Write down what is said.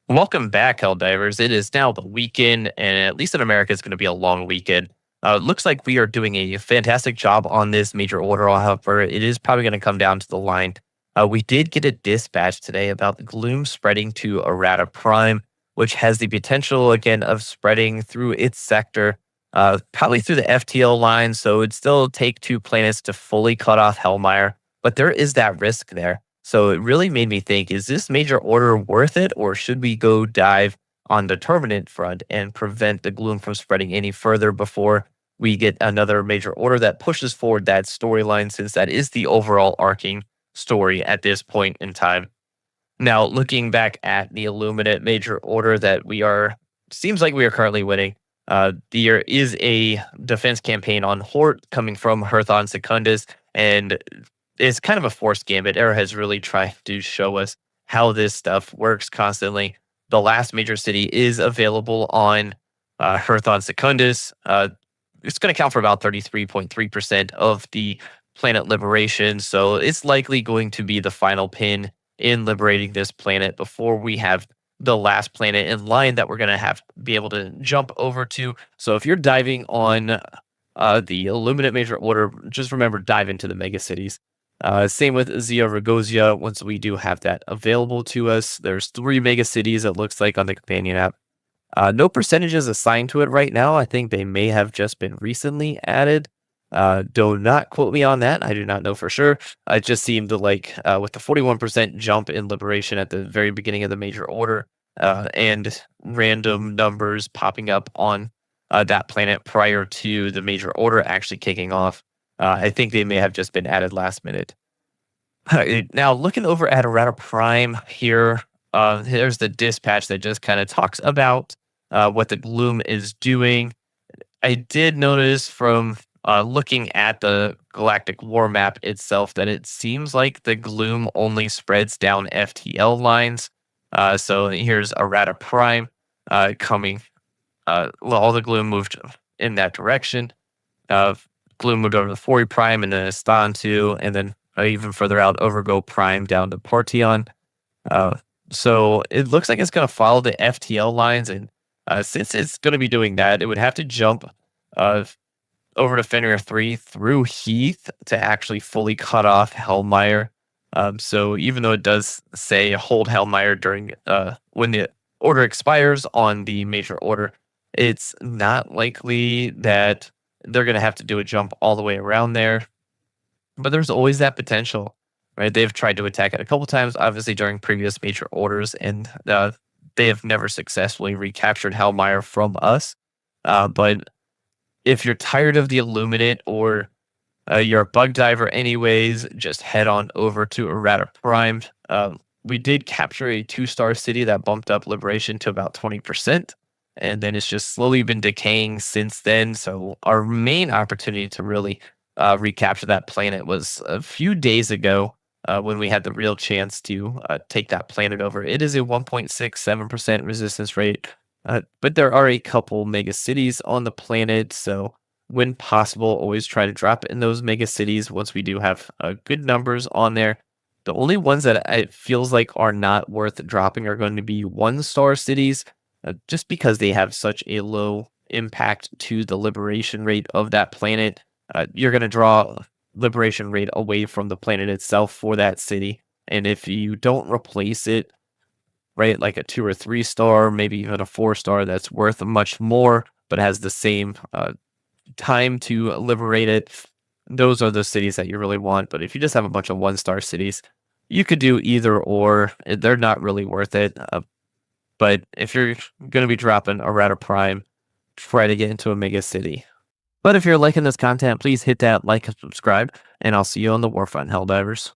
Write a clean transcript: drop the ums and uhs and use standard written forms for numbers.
Welcome back, Helldivers. It is now the weekend, and at least in America, it's going to be a long weekend. It looks like we are doing a fantastic job on this major order. However, it is probably going to come down to the line. We did get a dispatch today about the gloom spreading to Errata Prime, which has the potential again of spreading through its sector, probably through the FTL line. So it'd still take two planets to fully cut off Hellmire, but there is that risk there. So it really made me think, is this major order worth it, or should we go dive on the Terminant front and prevent the gloom from spreading any further before we get another major order that pushes forward that storyline, since that is the overall arcing story at this point in time. Now, looking back at the Illuminate major order that seems like we are currently winning. There is a defense campaign on Hort coming from Herthon Secundus, and it's kind of a forced gambit. Era has really tried to show us how this stuff works constantly. The last major city is available on Herthon Secundus. It's going to count for about 33.3% of the planet liberation. So it's likely going to be the final pin in liberating this planet before we have the last planet in line that we're going to have to be able to jump over to. So if you're diving on the Illuminate Major Order, just remember dive into the mega cities. Same with Zia Ragosia. Once we do have that available to us, there's three mega cities, it looks like, on the companion app. No percentages assigned to it right now. I think they may have just been recently added. Do not quote me on that. I do not know for sure. It just seemed like with the 41% jump in liberation at the very beginning of the major order, and random numbers popping up on that planet prior to the major order actually kicking off. I think they may have just been added last minute. Now, looking over at Errata Prime here, here's the dispatch that just kind of talks about what the Gloom is doing. I did notice from looking at the galactic war map itself that it seems like the Gloom only spreads down FTL lines. So here's Errata Prime coming. Well, all the Gloom moved in that direction. Gloom moved over to Fori Prime and then Estantu, and then even further out, Overgo Prime down to Portion. So it looks like it's going to follow the FTL lines, and since it's going to be doing that, it would have to jump uh, over to Fenrir 3 through Heath to actually fully cut off Hellmire. So even though it does say hold Hellmire during when the order expires on the major order, it's not likely that they're going to have to do a jump all the way around there. But there's always that potential, right? They've tried to attack it a couple times, obviously during previous major orders, and they have never successfully recaptured Hellmire from us. But if you're tired of the Illuminate, or you're a bug diver anyways, just head on over to Errata Prime. We did capture a 2-star city that bumped up liberation to about 20%, and then it's just slowly been decaying since then. So our main opportunity to really recapture that planet was a few days ago, when we had the real chance to take that planet over. It is a 1.67% resistance rate, but there are a couple mega cities on the planet. So when possible, always try to drop in those mega cities once we do have good numbers on there. The only ones that it feels like are not worth dropping are going to be 1-star cities, just because they have such a low impact to the liberation rate of that planet. You're going to draw liberation rate away from the planet itself for that city. And if you don't replace it, right, like a 2 or 3-star, maybe even a 4-star that's worth much more, but has the same time to liberate it, those are the cities that you really want. But if you just have a bunch of 1-star cities, you could do either or. They're not really worth it. But if you're going to be dropping Errata Prime, try to get into a mega city. But if you're liking this content, please hit that like and subscribe, and I'll see you on the Warfront, Helldivers.